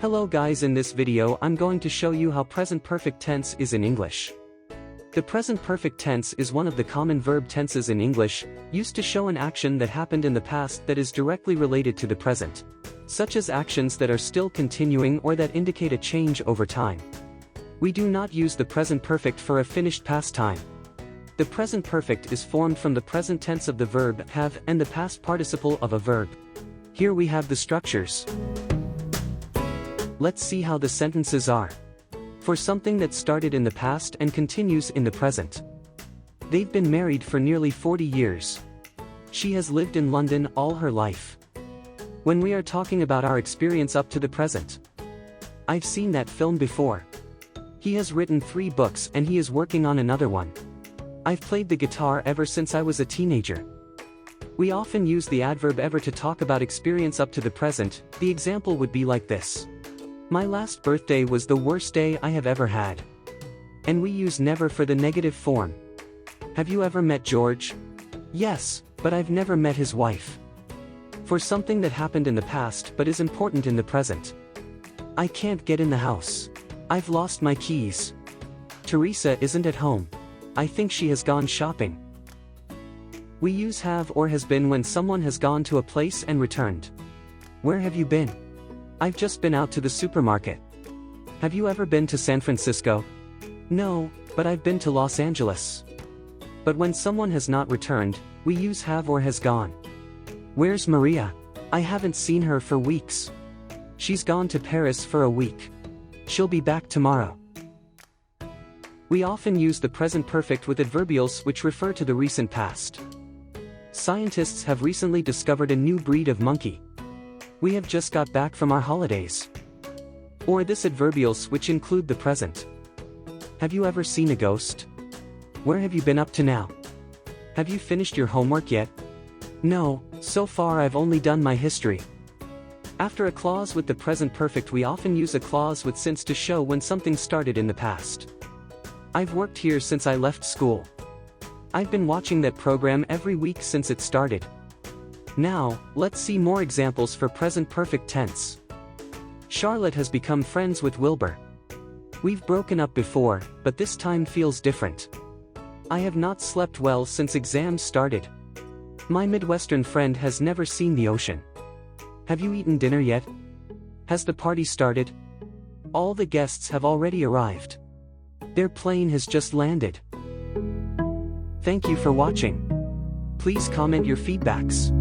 Hello guys, in this video I'm going to show you how present perfect tense is in English. The present perfect tense is one of the common verb tenses in English, used to show an action that happened in the past that is directly related to the present, such as actions that are still continuing or that indicate a change over time. We do not use the present perfect for a finished past time. The present perfect is formed from the present tense of the verb have and the past participle of a verb. Here we have the structures. Let's see how the sentences are. For something that started in the past and continues in the present. They've been married for nearly 40 years. She has lived in London all her life. When we are talking about our experience up to the present. I've seen that film before. He has written 3 books and he is working on another one. I've played the guitar ever since I was a teenager. We often use the adverb ever to talk about experience up to the present. The example would be like this. My last birthday was the worst day I have ever had. And we use never for the negative form. Have you ever met George? Yes, but I've never met his wife. For something that happened in the past but is important in the present. I can't get in the house. I've lost my keys. Teresa isn't at home. I think she has gone shopping. We use have or has been when someone has gone to a place and returned. Where have you been? I've just been out to the supermarket. Have you ever been to San Francisco? No, but I've been to Los Angeles. But when someone has not returned, we use have or has gone. Where's Maria? I haven't seen her for weeks. She's gone to Paris for a week. She'll be back tomorrow. We often use the present perfect with adverbials which refer to the recent past. Scientists have recently discovered a new breed of monkey. We have just got back from our holidays. Or this adverbials which include the present. Have you ever seen a ghost? Where have you been up to now? Have you finished your homework yet? No, so far I've only done my history. After a clause with the present perfect we often use a clause with since to show when something started in the past. I've worked here since I left school. I've been watching that program every week since it started. Now, let's see more examples for present perfect tense. Charlotte has become friends with Wilbur. We've broken up before, but this time feels different. I have not slept well since exams started. My Midwestern friend has never seen the ocean. Have you eaten dinner yet? Has the party started? All the guests have already arrived. Their plane has just landed. Thank you for watching. Please comment your feedbacks.